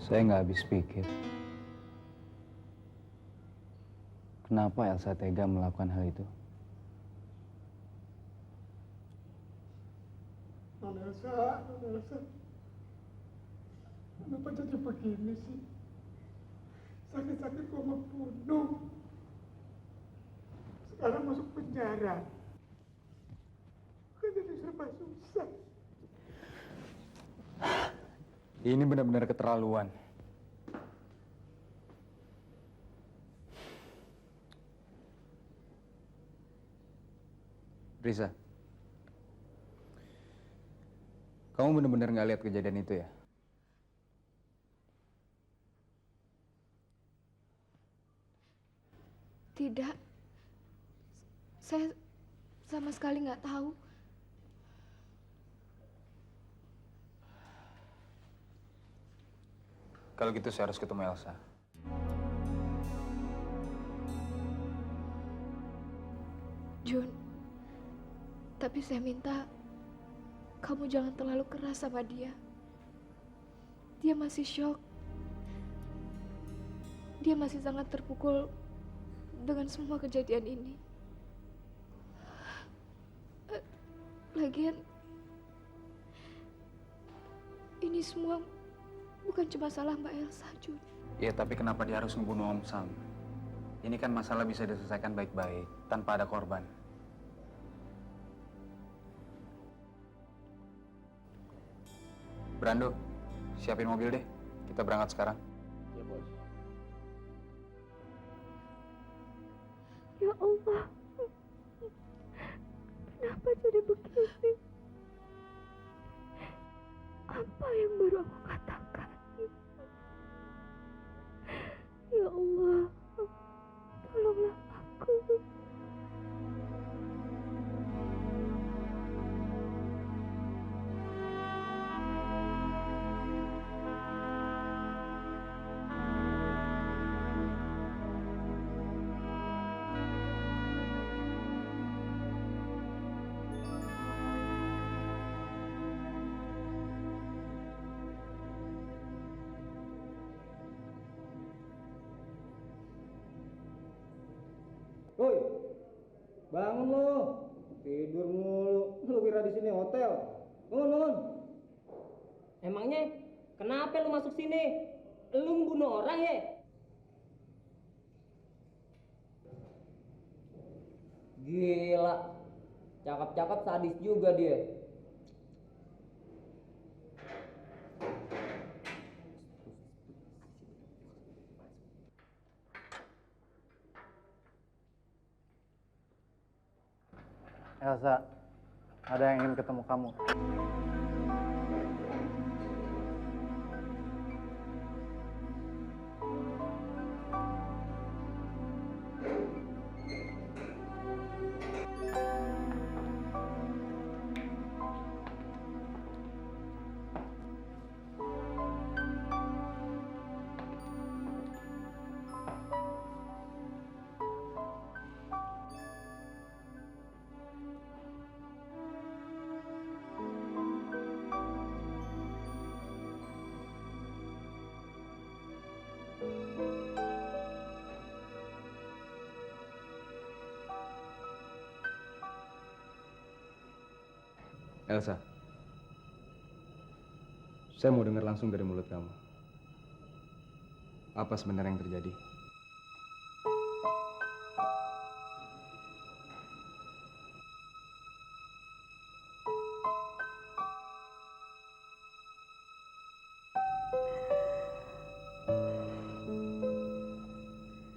Saya nggak habis pikir. Kenapa Elsa tega melakukan hal itu? Non Elsa. Kenapa jadi begini sih? Sakit-sakit kok membunuh. Sekarang masuk penjara. Kan jadi serba susah. Ini benar-benar keterlaluan. Risa, kamu benar-benar nggak lihat kejadian itu ya? Tidak, saya sama sekali nggak tahu. Kalau gitu saya harus ketemu Elsa. Jun, tapi saya minta kamu jangan terlalu keras sama dia. Dia masih shock. Dia masih sangat terpukul dengan semua kejadian ini. Lagian, ini semua bukan cuma salah Mbak Elsa, Jun. Ya, tapi kenapa dia harus ngebunuh Om Sam? Ini kan masalah bisa diselesaikan baik-baik, tanpa ada korban. Brando, siapin mobil deh. Kita berangkat sekarang. Ya, Bos. Ya Allah, kenapa jadi begini? Apa yang baru aku katakan? Ya Allah, tolonglah aku. Woi, bangun lo, tidur mulu. Lu kira di sini hotel? Bangun. Emangnya kenapa lu masuk sini? Lu membunuh orang ya? Gila, cakep-cakep sadis juga dia. Elsa, ada yang ingin ketemu kamu. Elsa, saya mau dengar langsung dari mulut kamu. Apa sebenarnya yang terjadi?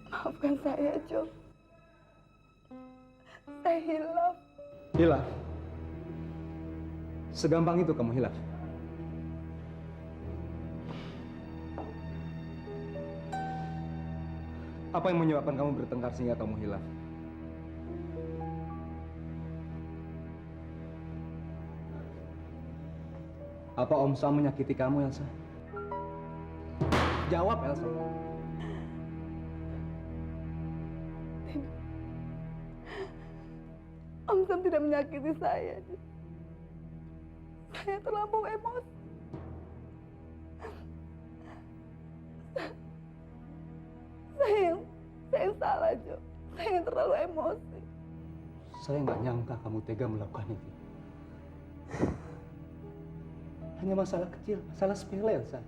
Maafkan saya, Jo. Saya hilaf. Hilaf? Segampang itu kamu hilaf? Apa yang menyebabkan kamu bertengkar sehingga kamu hilaf? Apa Om Sam menyakiti kamu, Elsa? Jawab, Elsa. Om Sam tidak menyakiti saya. Saya terlampau emosi. Saya yang salah, Jo. Saya yang terlalu emosi. Saya nggak nyangka kamu tega melakukan itu. Hanya masalah kecil, masalah sepele, Elsa.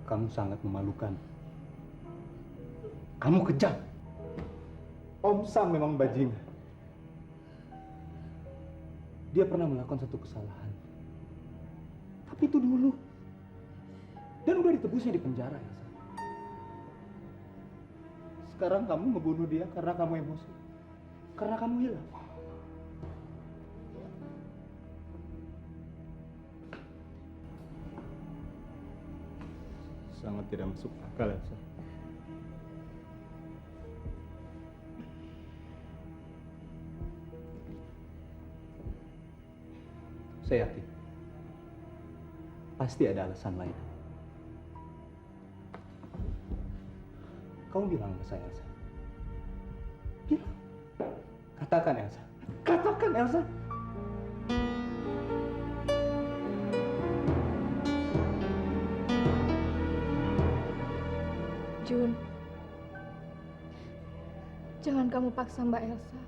Kamu sangat memalukan. Kamu kejam. Om Sam memang bajingan. Dia pernah melakukan satu kesalahan. Tapi itu dulu. Dan udah ditebusnya di penjara, Elsa. Sekarang kamu membunuh dia karena kamu emosi. Karena kamu hilang. Sangat tidak masuk akal, Elsa. Saya yakin. Pasti ada alasan lain. Kamu bilang sama saya, Elsa. Bilang. Katakan, Elsa. Katakan, Elsa. Jun, jangan kamu paksa Mbak Elsa.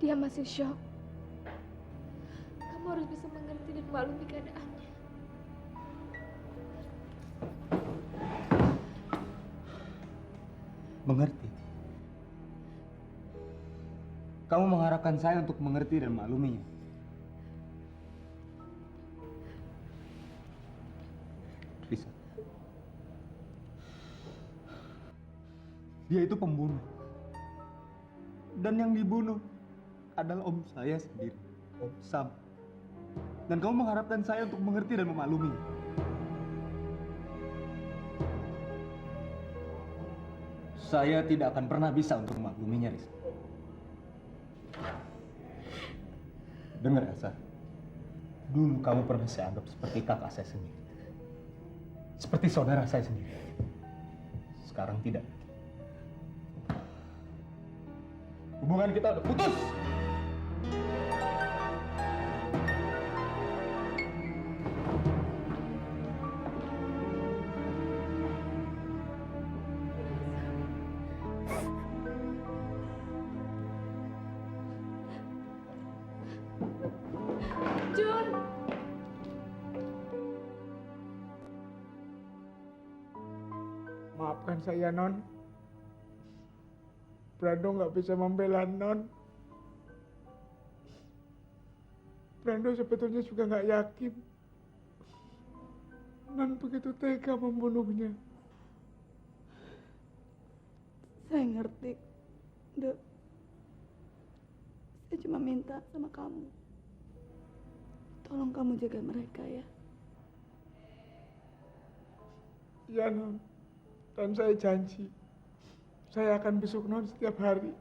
Dia masih shock. Kamu harus bisa mengerti dan maklumi keadaannya. Mengerti? Kamu mengharapkan saya untuk mengerti dan makluminya. Bisa. Dia itu pembunuh. Dan yang dibunuh adalah om saya sendiri, Om Sam. Dan kamu mengharapkan saya untuk mengerti dan memaklumi. Saya tidak akan pernah bisa untuk memakluminya, Risa. Dengar, Elsa. Dulu kamu pernah saya anggap seperti kakak saya sendiri. Seperti saudara saya sendiri. Sekarang tidak. Hubungan kita udah putus. Jun! Maafkan saya, Non. Brando nggak bisa membela Non. Brando sebetulnya juga nggak yakin Non begitu tega membunuhnya. Saya ngerti, Dok. Saya cuma minta sama kamu. Tolong kamu jaga mereka ya. Iya, Non. Dan saya janji, saya akan besuk Non setiap hari.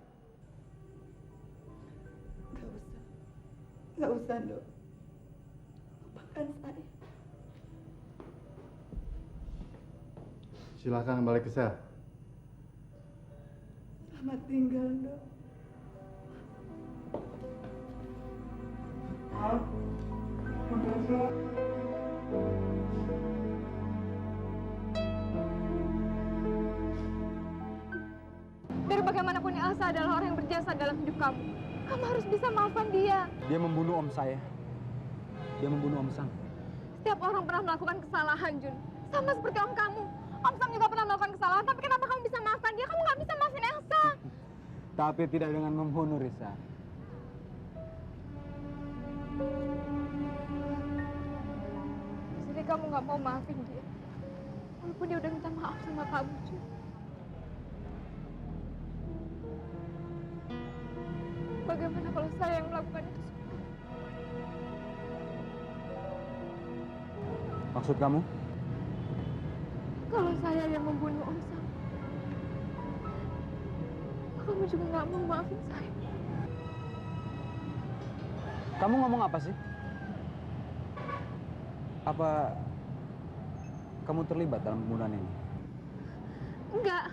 Gak usah, Dok. Lupakan saya. Silakan balik ke sel. Selamat tinggal, Dok. Biar bagaimanapun Elsa adalah orang yang berjasa dalam hidup kamu. Kamu harus bisa maafkan dia. Dia membunuh om saya. Dia membunuh om Sam. Setiap orang pernah melakukan kesalahan, Jun. Sama seperti om kamu. Om Sam juga pernah melakukan kesalahan, tapi kenapa kamu bisa maafkan dia? Kamu nggak bisa maafin Elsa. Tapi tidak dengan membunuh, Risa. Jadi kamu nggak mau maafin dia. Walaupun dia udah minta maaf sama kamu, Jun. Bagaimana kalau saya yang melakukan itu semua? Maksud kamu? Kalau saya yang membunuh Om Sam, kamu juga nggak mau maafin saya. Kamu ngomong apa sih? Apa kamu terlibat dalam pembunuhan ini? Enggak,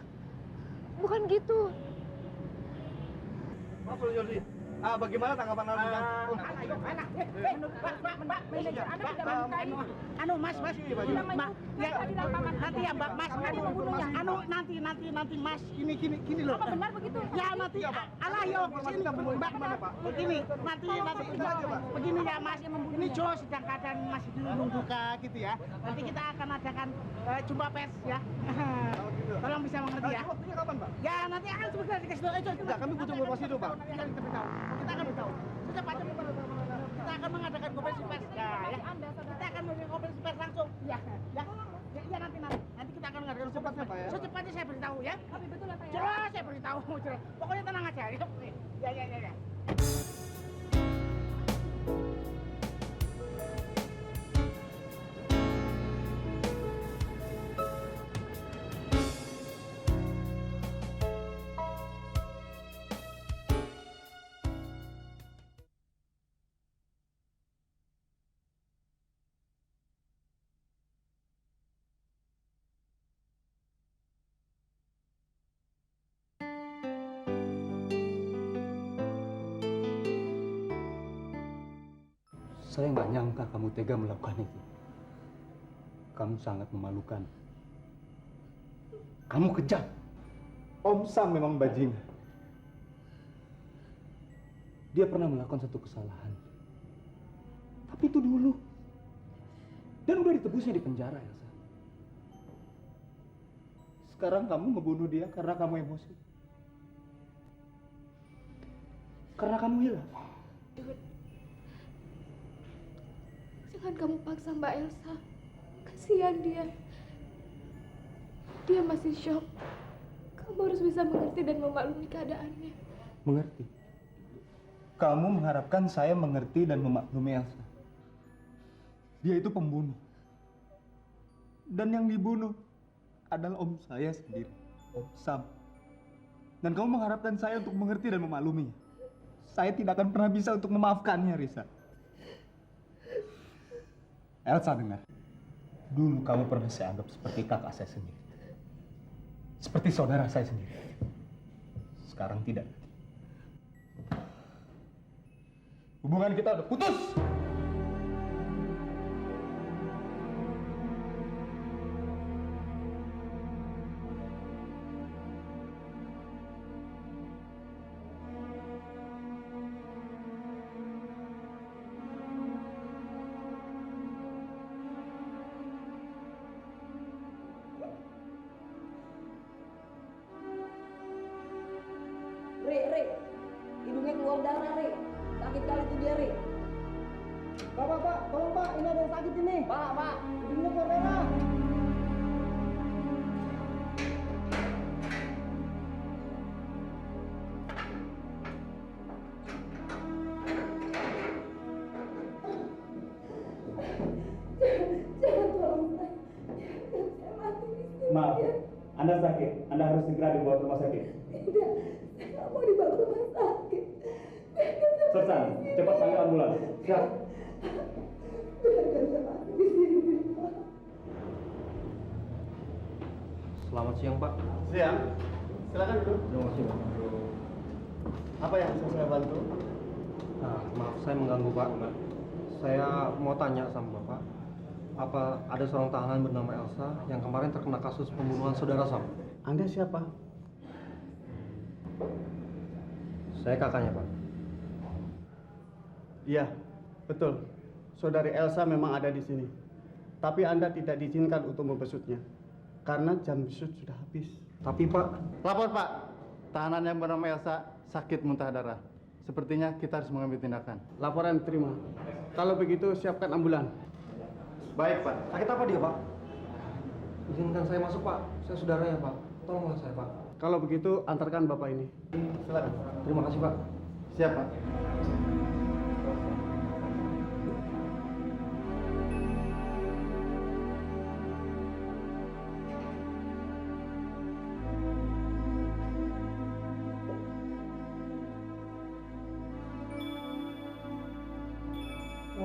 bukan gitu. Maaf, Jody. Bagaimana tanggapan Anda tentang Mas, nanti ya Mbak, Mas, nanti Mas, gini loh. Apa benar begitu? Ya nanti, alah yo, sini Mbak, begini, nanti, begini ya Mas, ini Jo sedang keadaan masih nunggu gitu ya. Nanti kita akan adakan jumpa pers ya. Tolong bisa mengerti ya. waktunya kapan, Pak? Ya nanti akan sebentar dikasih tahu. Enggak, kami butuh informasi itu, Pak. Nanti akan kita beritahu. Kita akan beritahu. Secepatnya kita akan mengadakan konferensi pers. Ya. Kita akan mengadakan konferensi pers langsung. Ya. Nanti kita akan mengadakan Secepatnya, Pak, ya? Secepatnya saya beritahu ya. Tapi betul ya Pak ya? Jelas saya beritahu. Jelas. Pokoknya tenang aja. Ya. Saya nggak nyangka kamu tega melakukan itu. Kamu sangat memalukan. Kamu kejam. Om Sam memang bajingan. Dia pernah melakukan satu kesalahan. Tapi itu dulu. Dan udah ditebusnya di penjara, Elsa. Sekarang kamu membunuh dia karena kamu emosi. Karena kamu hilang. Jangan kamu paksa Mbak Elsa. Kasihan dia. Dia masih shock. Kamu harus bisa mengerti dan memaklumi keadaannya. Mengerti? Kamu mengharapkan saya mengerti dan memaklumi Elsa. Dia itu pembunuh. Dan yang dibunuh adalah om saya sendiri, Om Sam. Dan kamu mengharapkan saya untuk mengerti dan memakluminya. Saya tidak akan pernah bisa untuk memaafkannya, Risa. Elsa, dengar. Dulu kamu pernah saya anggap seperti kakak saya sendiri. Seperti saudara saya sendiri. Sekarang tidak. Hubungan kita udah putus. Re, hidungnya keluar darah, Re. Sakit kali tuh dia, Re. Pak, tolong Pak, ini ada yang sakit ini. Pak. Hidungnya keluar darah. Jangan tolong saya. Jangan saya mati di sini. Maaf, Anda sakit. Anda harus segera dibawa ke rumah sakit. Tidak, saya nggak mau dibawa ke rumah sakit. Sersan, cepat panggil ambulans. Siap. Biarkan saya mati di sini, Pak. Selamat siang, Pak. Siang. Silakan duduk. Terima kasih, Pak. Apa yang bisa saya bantu? Nah, maaf saya mengganggu, Pak. Saya mau tanya sama Bapak. Apa ada seorang tahanan bernama Elsa yang kemarin terkena kasus pembunuhan saudara Sam? Anda siapa? Saya kakaknya, Pak. Iya, betul. Saudari Elsa memang ada di sini. Tapi Anda tidak diizinkan untuk membesutnya. Karena jam besut sudah habis. Tapi, Pak, Lapor, Pak. Tahanan yang bernama Elsa sakit muntah darah. Sepertinya kita harus mengambil tindakan. Laporan terima. Kalau begitu, siapkan ambulan. Baik, Pak. sakit apa dia, Pak? Izinkan saya masuk, Pak. Saya saudaranya, Pak. Tolonglah saya, Pak. Kalau begitu, antarkan Bapak ini. Silakan. Terima kasih, Pak. Siap, Pak.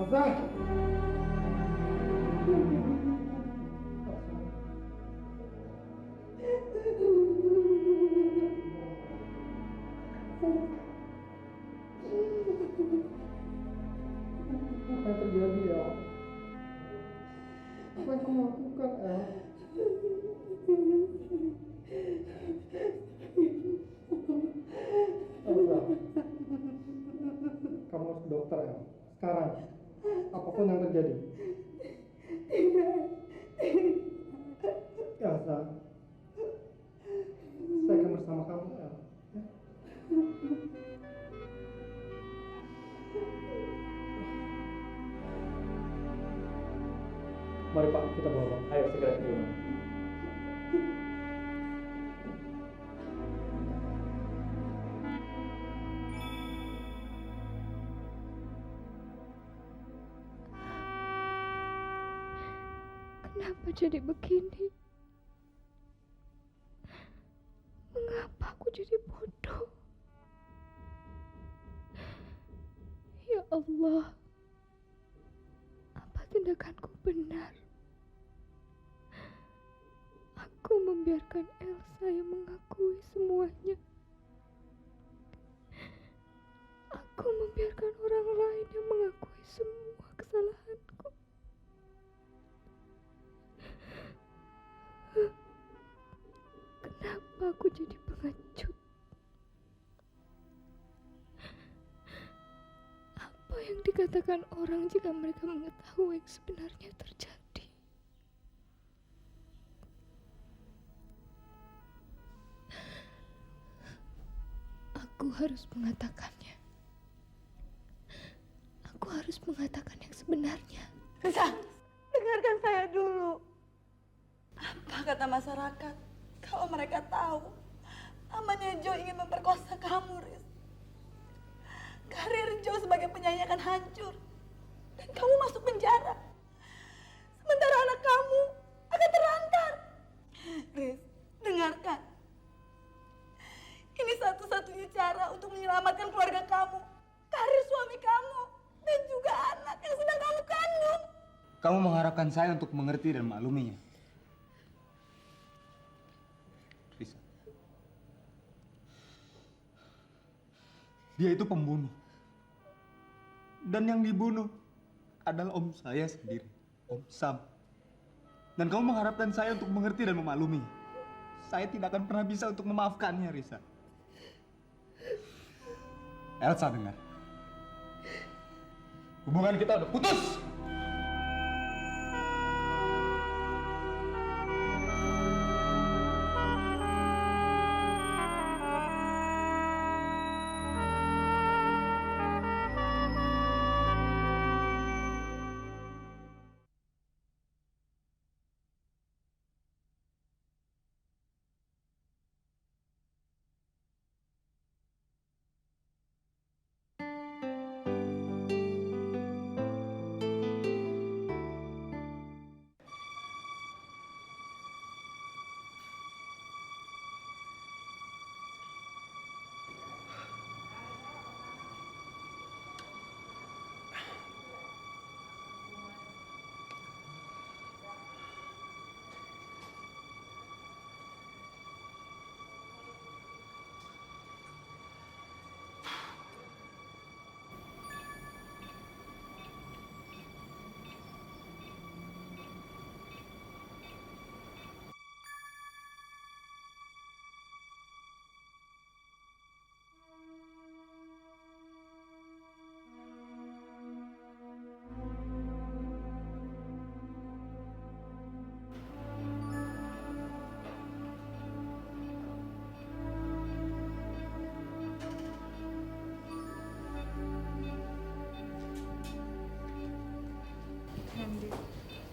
Elsa. terjadi? Elsa, saya akan bersama kamu, El. Ya? Mari Pak, kita bawa. Ayo segera ke rumah. Kenapa jadi begini? Mengapa aku jadi bodoh? Ya Allah, apa tindakanku benar? Aku membiarkan Elsa yang mengakui semuanya. Aku membiarkan orang lain yang mengakui semua kesalahanku. Kenapa aku jadi pengecut? Apa yang dikatakan orang jika mereka mengetahui yang sebenarnya terjadi? Aku harus mengatakannya. Aku harus mengatakan yang sebenarnya. Risa, dengarkan saya dulu. Apa kata masyarakat kalau mereka tahu amannya Joe ingin memperkosa kamu, Riz? Karir Joe sebagai penyanyi akan hancur dan kamu masuk penjara. Sementara anak kamu akan terlantar. Riz, dengarkan. Ini satu-satunya cara untuk menyelamatkan keluarga kamu, karir suami kamu, dan juga anak yang sedang kamu kandung. Kamu mengharapkan saya untuk mengerti dan makluminya. Risa. Dia itu pembunuh. Dan yang dibunuh adalah om saya sendiri, Om Sam. Dan kamu mengharapkan saya untuk mengerti dan memaklumi. Saya tidak akan pernah bisa untuk memaafkannya, Risa. Elsa, dengar. Hubungan kita udah putus.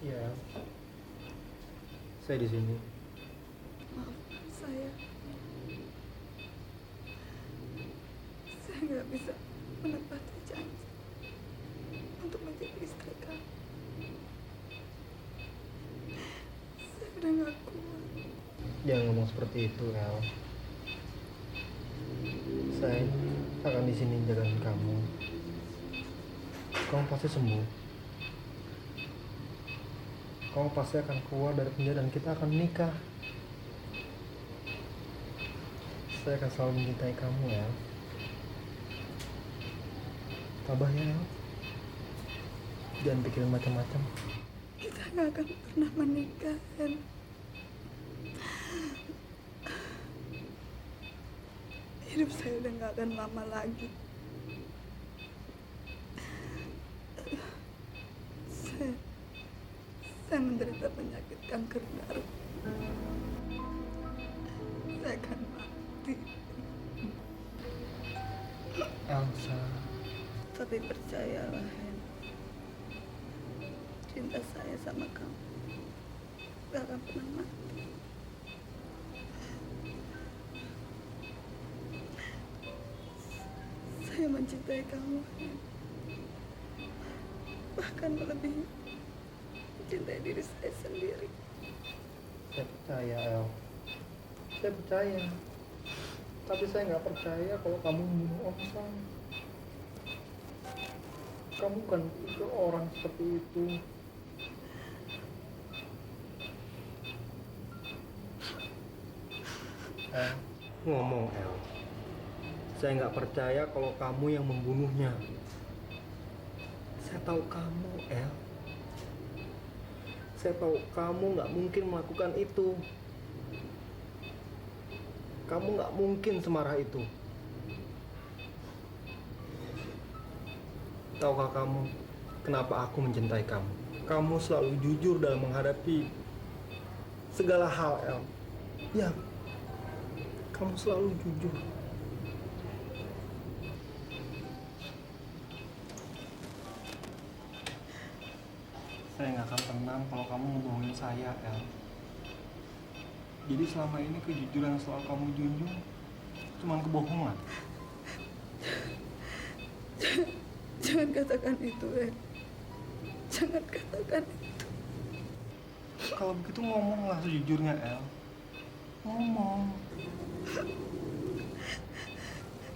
Iya. Saya di sini. Maafkan saya. Saya nggak bisa menepati janji untuk menjadi istri kamu. Saya udah nggak kuat. Jangan ngomong seperti itu, El. Saya akan di sini jagain kamu. Kamu pasti sembuh. Kamu pasti akan keluar dari penjara dan kita akan menikah. Saya akan selalu mencintai kamu, El. Tabah ya, El. Jangan pikirin macam-macam. Kita nggak akan pernah menikah, Hen. Hidup saya udah nggak akan lama lagi. kanker darah. Saya akan mati. Elsa, Tapi percayalah, Hen. Cinta saya sama kamu gak akan pernah mati. Saya mencintai kamu, Hen. Bahkan melebihi mencintai diri saya sendiri. saya percaya El. Saya percaya. Tapi saya nggak percaya kalau kamu membunuh Om Sam. Kamu bukan itu orang seperti itu. El, ngomong El. Saya nggak percaya kalau kamu yang membunuhnya. Saya tahu kamu, El. Saya tahu kamu nggak mungkin melakukan itu. Kamu nggak mungkin semarah itu. Tahukah kamu kenapa aku mencintai kamu? Kamu selalu jujur dalam menghadapi segala hal, El. Ya, kamu selalu jujur. Saya nggak akan tenang kalau kamu ngebohongin saya, El. Jadi selama ini kejujuran yang selalu kamu junjung cuma kebohongan. Jangan katakan itu, Hen. Jangan katakan itu. Kalau begitu ngomonglah sejujurnya, El. Ngomong.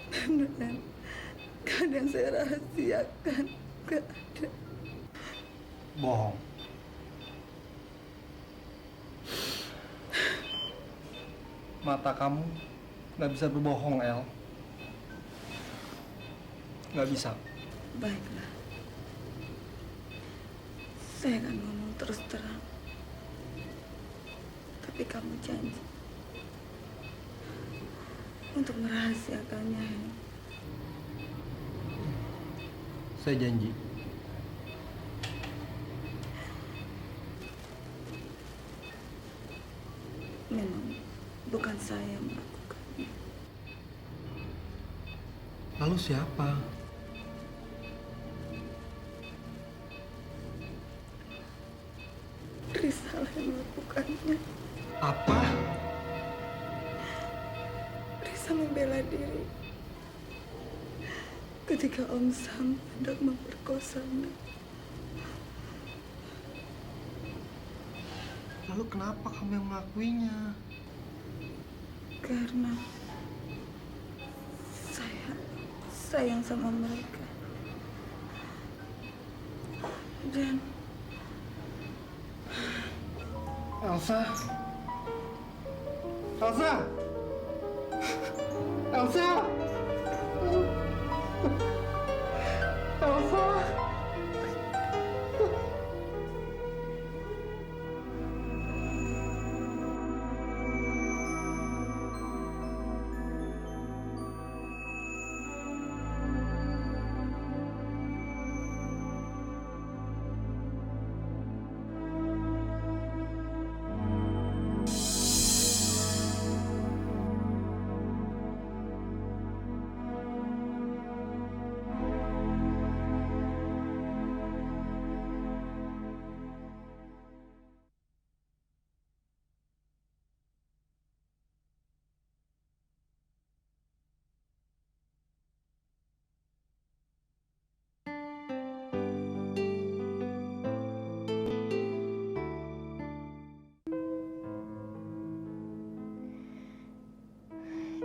Beneran, gak ada yang saya rahasiakan. Gak ada. Bohong. Mata kamu nggak bisa berbohong, El. Nggak bisa. Baiklah. Saya akan ngomong terus terang. Tapi kamu janji untuk merahasiakannya, Hen. Saya janji. Memang bukan saya yang melakukannya. Lalu siapa? Rizal yang melakukannya. Apa? Rizal membela diri ketika Om Sam hendak memperkosanya. Lalu kenapa kamu yang mengakuinya? Karena saya sayang sama mereka. Dan Elsa? Elsa? Elsa? Elsa?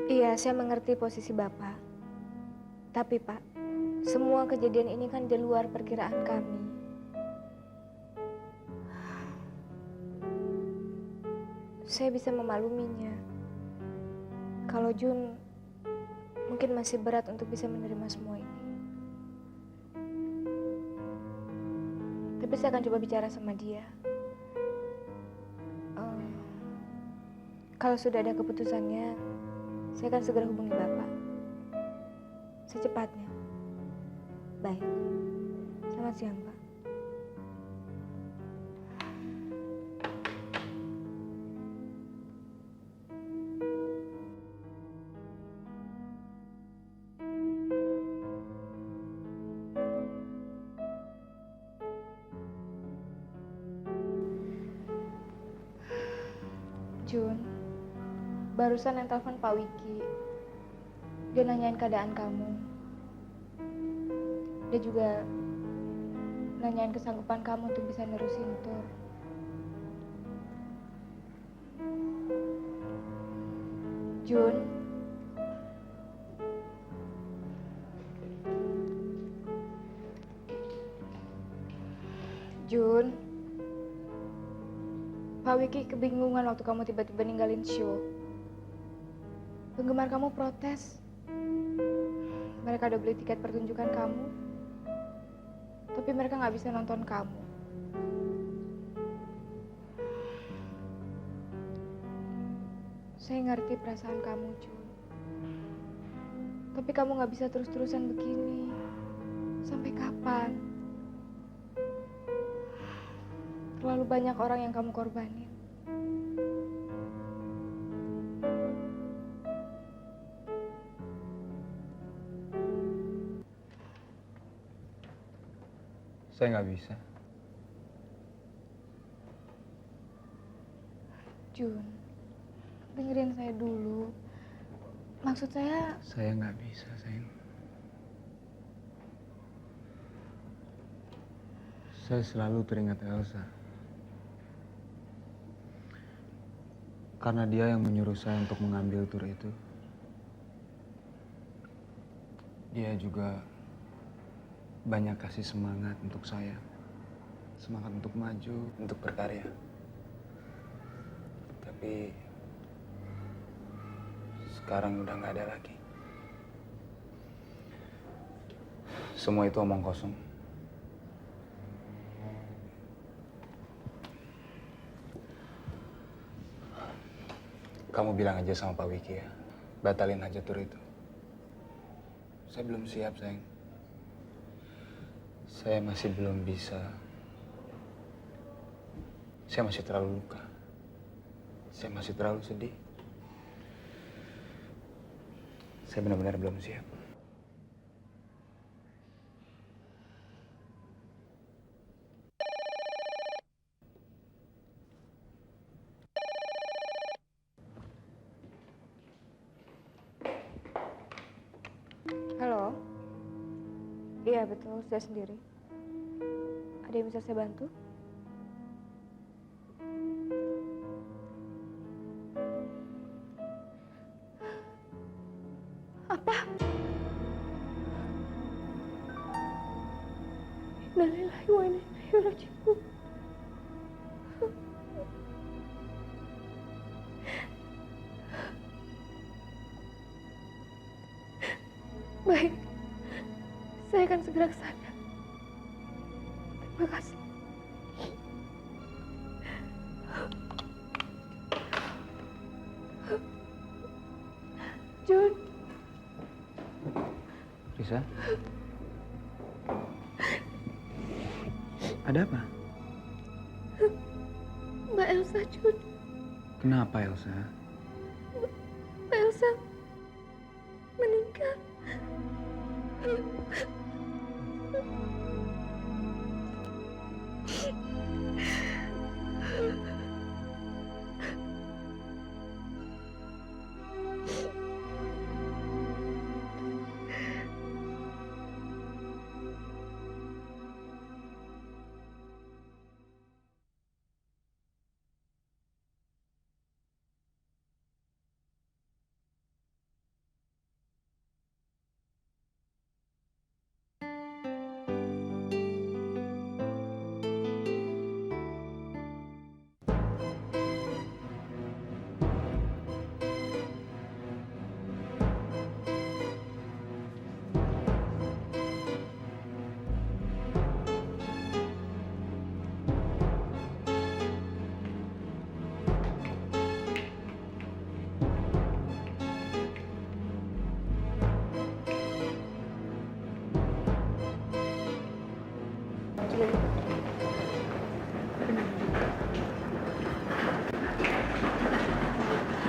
Iya, saya mengerti posisi Bapak. Tapi Pak, semua kejadian ini kan di luar perkiraan kami. Saya bisa memakluminya. Kalau Jun mungkin masih berat untuk bisa menerima semua ini. Tapi saya akan coba bicara sama dia. Kalau sudah ada keputusannya, saya akan segera hubungi Bapak. Secepatnya. Baik. Selamat siang, Pak. Jun, barusan yang telepon Pak Wiki. Dia nanyain keadaan kamu. Dia juga nanyain kesanggupan kamu untuk bisa nerusin tur. Jun, Jun, Pak Wiki kebingungan waktu kamu tiba-tiba ninggalin show. Penggemar kamu protes. Mereka udah beli tiket pertunjukan kamu, tapi mereka nggak bisa nonton kamu. Saya ngerti perasaan kamu, Jun. Tapi kamu nggak bisa terus-terusan begini. Sampai kapan? Terlalu banyak orang yang kamu korbanin. Saya nggak bisa. Jun, dengerin saya dulu. Maksud saya... Saya nggak bisa, sayang. Saya selalu teringat Elsa. Karena dia yang menyuruh saya untuk mengambil tur itu. Dia juga banyak kasih semangat untuk saya. Semangat untuk maju, untuk berkarya. Tapi sekarang udah nggak ada lagi. Semua itu omong kosong. Kamu bilang aja sama Pak Wiki ya, batalin aja tur itu. Saya belum siap, sayang. Saya masih belum bisa. Saya masih terlalu luka. Saya masih terlalu sedih. Saya benar-benar belum siap. Halo? Iya betul, saya sendiri. Ada yang bisa saya bantu? Apa? Innalillahi wa inna ilaihi raji'un. Baik, saya akan segera ke sana. Terima kasih. Jun. Risa? Ada apa? Mbak Elsa, Jun. Kenapa, Elsa? Mbak Elsa meninggal.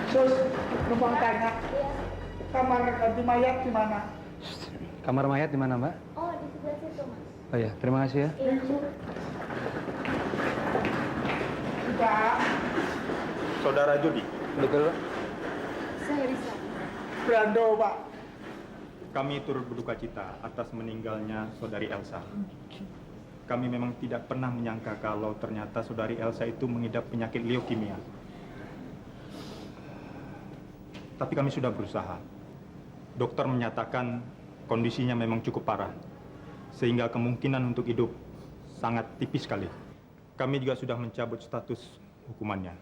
Sus, numpang tanya, kamar ganti mayat di mana? Kamar mayat di mana, Mbak? Oh, di sebelah situ, Mas. Oh ya, terima kasih ya. Iya. Sudah. Saudara Jody, Betul, Pak? Saya Risa. Brando, Pak. Kami turut berduka cita atas meninggalnya saudari Elsa. Kami memang tidak pernah menyangka kalau ternyata saudari Elsa itu mengidap penyakit leukemia. Tapi kami sudah berusaha. Dokter menyatakan kondisinya memang cukup parah, sehingga kemungkinan untuk hidup sangat tipis sekali. Kami juga sudah mencabut status hukumannya.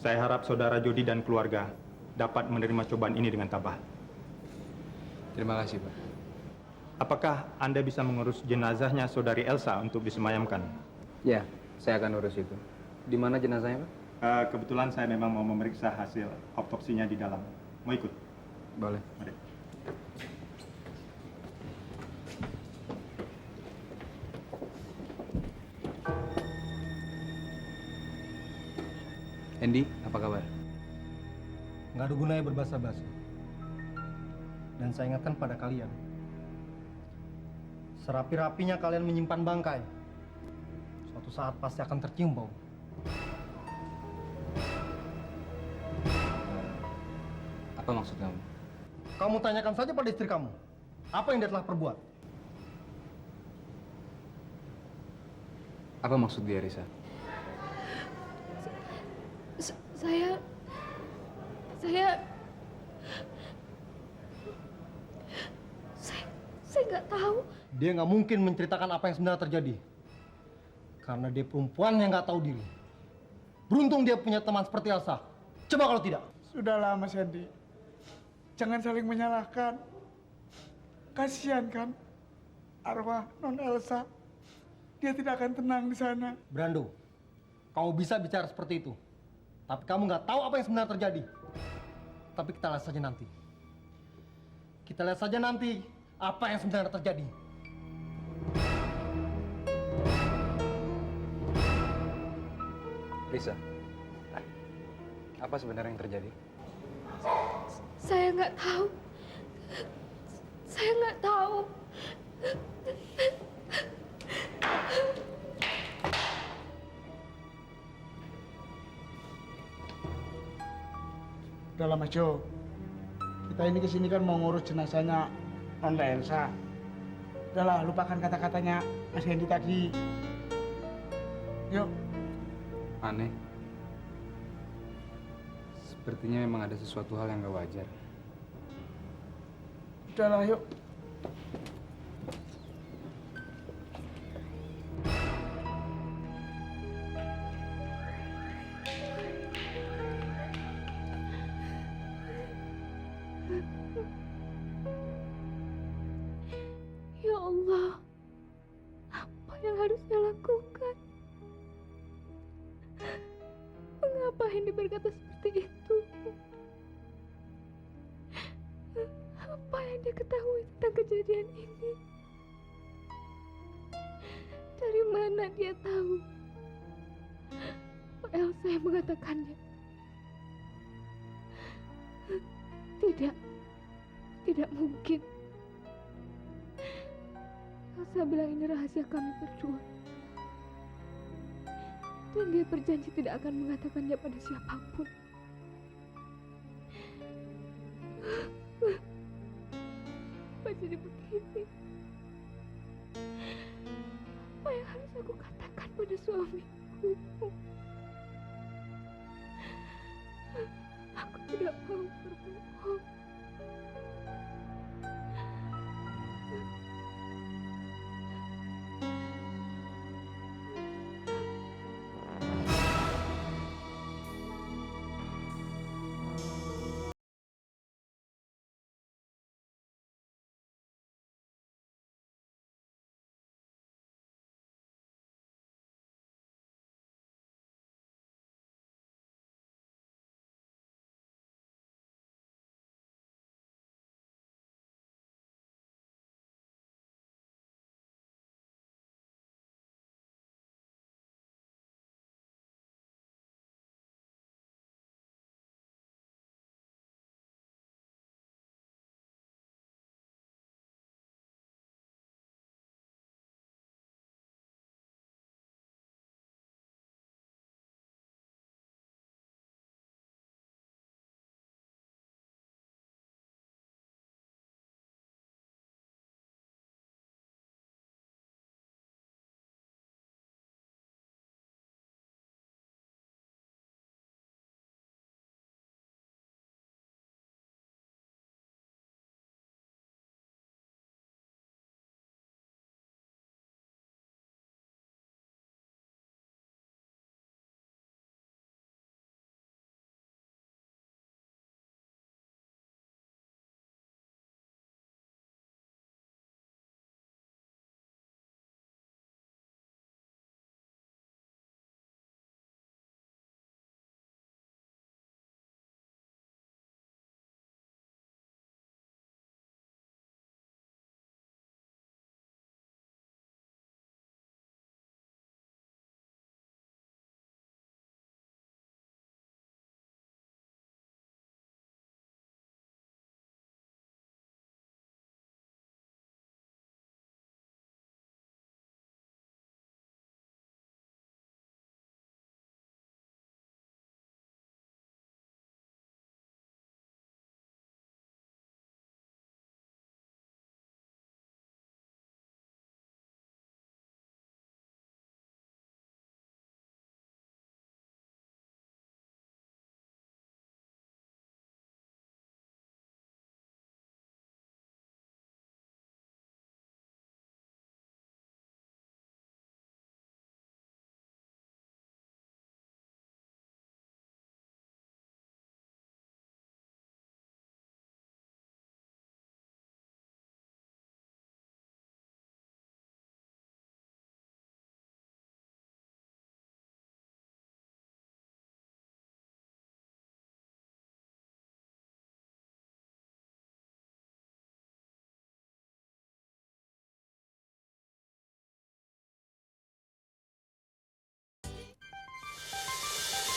Saya harap saudara Jody dan keluarga dapat menerima cobaan ini dengan tabah. Terima kasih, Pak. Apakah Anda bisa mengurus jenazahnya saudari Elsa untuk disemayamkan? Ya, saya akan urus itu. Di mana jenazahnya, Pak? Kebetulan saya memang mau memeriksa hasil autopsinya di dalam. Mau ikut? Boleh. Mari. Andy, apa kabar? Nggak ada gunanya berbahasa-basi. Dan saya ingatkan pada kalian. Serapi-rapinya kalian menyimpan bangkai. Suatu saat pasti akan tercium bau. Apa maksud kamu? Kamu tanyakan saja pada istri kamu. Apa yang dia telah perbuat? Apa maksud dia, Risa? Saya nggak tahu. Dia nggak mungkin menceritakan apa yang sebenarnya terjadi. Karena dia perempuan yang nggak tahu diri. Beruntung dia punya teman seperti Elsa. Coba kalau tidak. Sudahlah, Mas Hendy. Jangan saling menyalahkan. Kasihan kan arwah Non Elsa. Dia tidak akan tenang di sana. Brando, kamu bisa bicara seperti itu. Tapi kamu nggak tahu apa yang sebenarnya terjadi. Tapi kita lihat saja nanti. Kita lihat saja nanti apa yang sebenarnya terjadi. Risa, apa sebenarnya yang terjadi? Saya nggak tahu. Saya nggak tahu. Udahlah, Mas Jo. Kita ini kesini kan mau ngurus jenazahnya Nonda Elsa. Udahlah, lupakan kata-katanya Mas Hendy tadi. Yuk. Aneh. Sepertinya memang ada sesuatu hal yang gak wajar. Udahlah, yuk. Ya Allah, apa yang harus saya lakukan? Mengapa Hendy berkata seperti itu? Apa yang dia ketahui tentang kejadian ini? Dari mana dia tahu? Pak Elsa yang mengatakannya. Tidak mungkin. Elsa bilang ini rahasia kami berdua. Dan dia berjanji tidak akan mengatakannya pada siapapun. Apa jadi begini? Apa yang harus aku katakan pada suamiku? Aku tidak mau berbohong.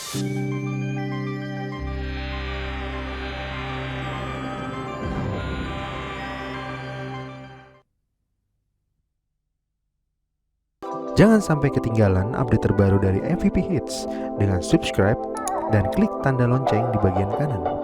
Jangan sampai ketinggalan update terbaru dari MVP Hits dengan subscribe dan klik tanda lonceng di bagian kanan.